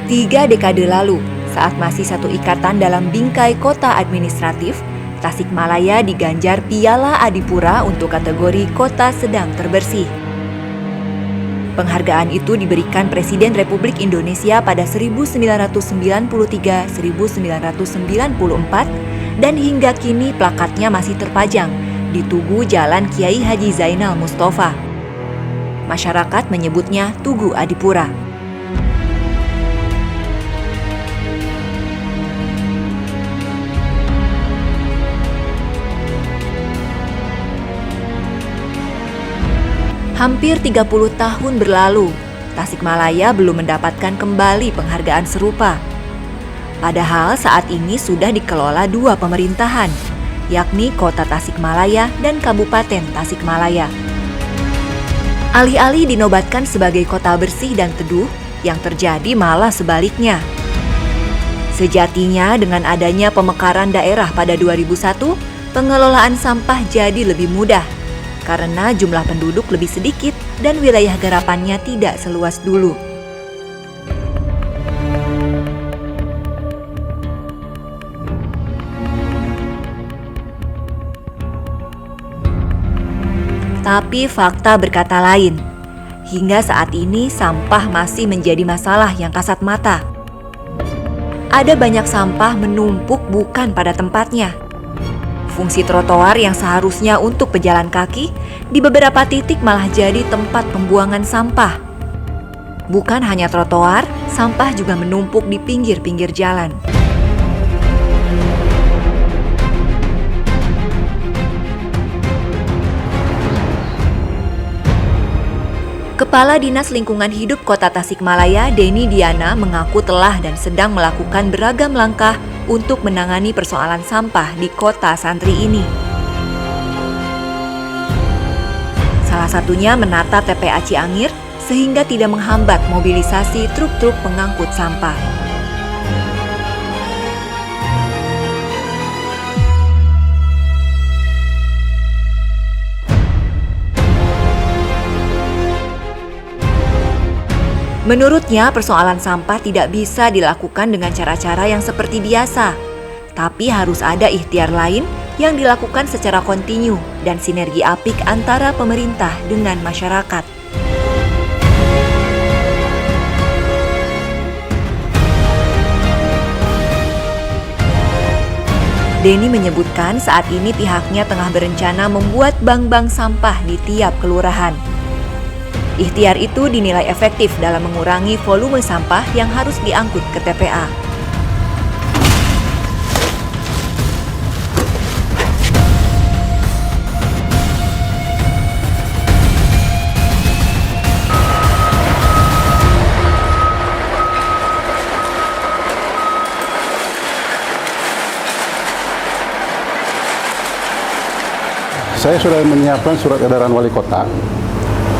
3 dekade lalu, saat masih satu ikatan dalam bingkai kota administratif, Tasikmalaya diganjar Piala Adipura untuk kategori kota sedang terbersih. Penghargaan itu diberikan Presiden Republik Indonesia pada 1993-1994 dan hingga kini plakatnya masih terpajang di Tugu Jalan Kiai Haji Zainal Mustafa. Masyarakat menyebutnya Tugu Adipura. Hampir 30 tahun berlalu, Tasikmalaya belum mendapatkan kembali penghargaan serupa. Padahal saat ini sudah dikelola 2 pemerintahan, yakni Kota Tasikmalaya dan Kabupaten Tasikmalaya. Alih-alih dinobatkan sebagai kota bersih dan teduh, yang terjadi malah sebaliknya. Sejatinya dengan adanya pemekaran daerah pada 2001, pengelolaan sampah jadi lebih mudah, karena jumlah penduduk lebih sedikit dan wilayah garapannya tidak seluas dulu. Tapi fakta berkata lain. Hingga saat ini sampah masih menjadi masalah yang kasat mata. Ada banyak sampah menumpuk bukan pada tempatnya. Fungsi trotoar yang seharusnya untuk pejalan kaki, di beberapa titik malah jadi tempat pembuangan sampah. Bukan hanya trotoar, sampah juga menumpuk di pinggir-pinggir jalan. Kepala Dinas Lingkungan Hidup Kota Tasikmalaya, Denny Diana, mengaku telah dan sedang melakukan beragam langkah untuk menangani persoalan sampah di kota santri ini. Salah satunya menata TPA Ciangir sehingga tidak menghambat mobilisasi truk-truk pengangkut sampah. Menurutnya, persoalan sampah tidak bisa dilakukan dengan cara-cara yang seperti biasa, tapi harus ada ikhtiar lain yang dilakukan secara kontinu dan sinergi apik antara pemerintah dengan masyarakat. Denny menyebutkan saat ini pihaknya tengah berencana membuat bank-bank sampah di tiap kelurahan. Ikhtiar itu dinilai efektif dalam mengurangi volume sampah yang harus diangkut ke TPA. Saya sudah menyiapkan surat edaran wali kota.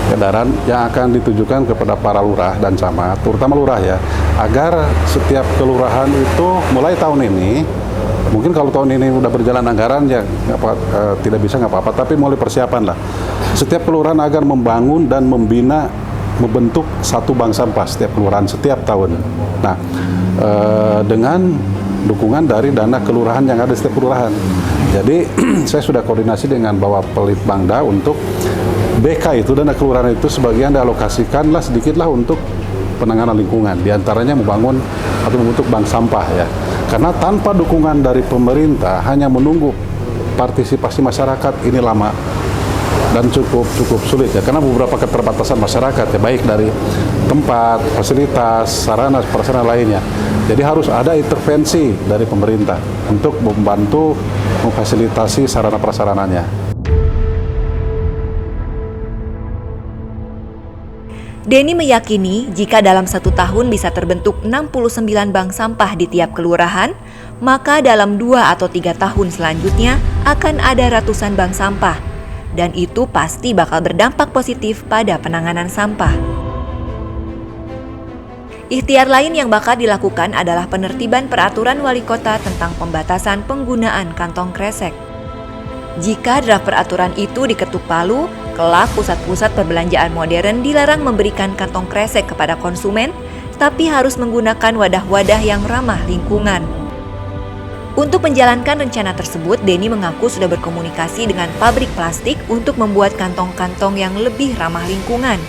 Edaran yang akan ditujukan kepada para lurah dan camat, terutama lurah ya, agar setiap kelurahan itu mulai tahun ini, mungkin kalau tahun ini udah berjalan anggaran ya tidak bisa nggak apa-apa, tapi mulai persiapan lah. Setiap kelurahan agar membangun dan membentuk satu bank sampah setiap kelurahan setiap tahun. Nah, dengan dukungan dari dana kelurahan yang ada di setiap kelurahan. Jadi saya sudah koordinasi dengan Bapak Pelitbangda untuk BK itu, dana kelurahan itu sebagian dialokasikanlah sedikitlah untuk penanganan lingkungan, diantaranya membangun atau membentuk bank sampah ya. Karena tanpa dukungan dari pemerintah, hanya menunggu partisipasi masyarakat ini lama dan cukup sulit ya, karena beberapa keterbatasan masyarakat ya, baik dari tempat, fasilitas, sarana prasarana lainnya. Jadi harus ada intervensi dari pemerintah untuk membantu memfasilitasi sarana prasarananya. Denny meyakini jika dalam 1 tahun bisa terbentuk 69 bank sampah di tiap kelurahan, maka dalam 2 atau 3 tahun selanjutnya akan ada ratusan bank sampah. Dan itu pasti bakal berdampak positif pada penanganan sampah. Ikhtiar lain yang bakal dilakukan adalah penertiban peraturan wali kota tentang pembatasan penggunaan kantong kresek. Jika draft peraturan itu diketuk palu, kelak pusat-pusat perbelanjaan modern dilarang memberikan kantong kresek kepada konsumen, tapi harus menggunakan wadah-wadah yang ramah lingkungan. Untuk menjalankan rencana tersebut, Denny mengaku sudah berkomunikasi dengan pabrik plastik untuk membuat kantong-kantong yang lebih ramah lingkungan.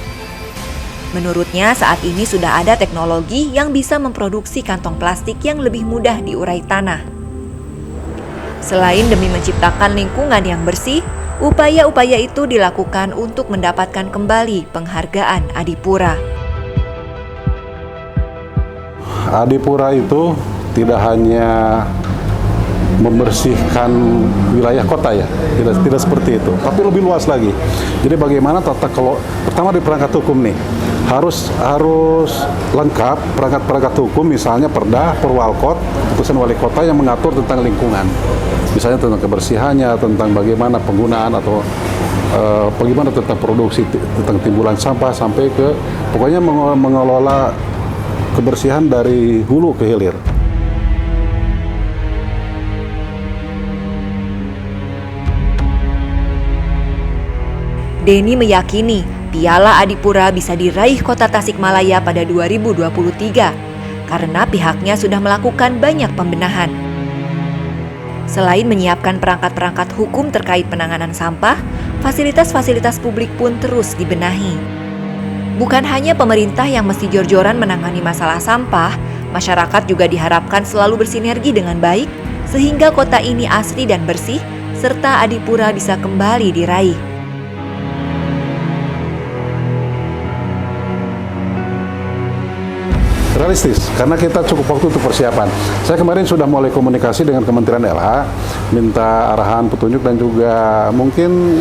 Menurutnya, saat ini sudah ada teknologi yang bisa memproduksi kantong plastik yang lebih mudah diurai tanah. Selain demi menciptakan lingkungan yang bersih, upaya-upaya itu dilakukan untuk mendapatkan kembali penghargaan Adipura. Adipura itu tidak hanya membersihkan wilayah kota ya, tidak seperti itu, tapi lebih luas lagi. Jadi bagaimana pertama di perangkat hukum nih, harus lengkap perangkat hukum, misalnya Perda, Perwalkot, putusan wali kota yang mengatur tentang lingkungan, misalnya tentang kebersihannya, tentang bagaimana penggunaan atau bagaimana tentang produksi, tentang timbulan sampah sampai ke pokoknya mengelola kebersihan dari hulu ke hilir. Denny meyakini Piala Adipura bisa diraih Kota Tasikmalaya pada 2023 karena pihaknya sudah melakukan banyak pembenahan. Selain menyiapkan perangkat-perangkat hukum terkait penanganan sampah, fasilitas-fasilitas publik pun terus dibenahi. Bukan hanya pemerintah yang mesti jor-joran menangani masalah sampah, masyarakat juga diharapkan selalu bersinergi dengan baik sehingga kota ini asri dan bersih serta Adipura bisa kembali diraih. Realistis, karena kita cukup waktu untuk persiapan. Saya kemarin sudah mulai komunikasi dengan Kementerian LH, minta arahan, petunjuk, dan juga mungkin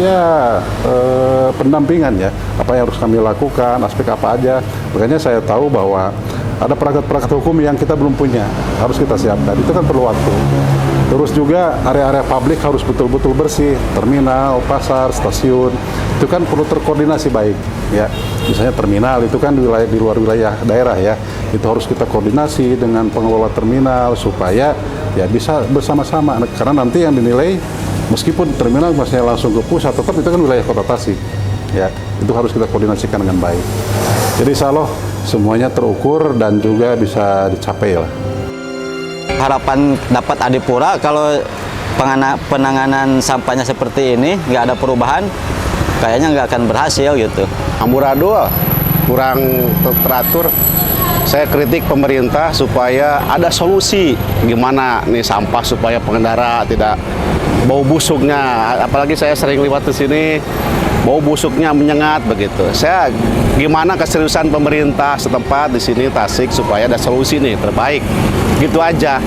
pendampingan ya, apa yang harus kami lakukan, aspek apa aja. Makanya saya tahu bahwa ada perangkat-perangkat hukum yang kita belum punya, harus kita siapkan. Itu kan perlu waktu. Terus juga area-area publik harus betul-betul bersih, terminal, pasar, stasiun, itu kan perlu terkoordinasi baik. Ya, misalnya terminal itu kan di luar wilayah daerah ya, itu harus kita koordinasi dengan pengelola terminal supaya ya bisa bersama-sama. Karena nanti yang dinilai meskipun terminal masih langsung ke pusat, tetap itu kan wilayah Kota Tasik. Ya, itu harus kita koordinasikan dengan baik. Jadi insya Allah semuanya terukur dan juga bisa dicapai lah. Harapan dapat Adipura kalau penanganan sampahnya seperti ini, nggak ada perubahan, kayaknya nggak akan berhasil gitu. Amburadul kurang teratur. Saya kritik pemerintah supaya ada solusi gimana nih sampah supaya pengendara tidak bau busuknya. Apalagi saya sering lewat di sini, bau busuknya menyengat begitu. Saya gimana keseriusan pemerintah setempat di sini Tasik supaya ada solusi nih terbaik. Gitu aja.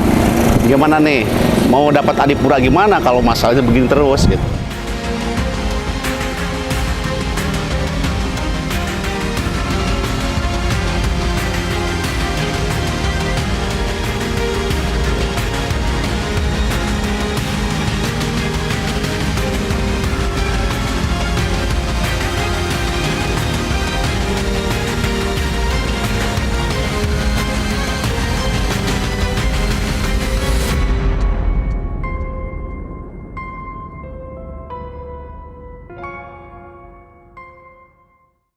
Gimana nih? Mau dapat Adipura gimana kalau masalahnya begini terus gitu.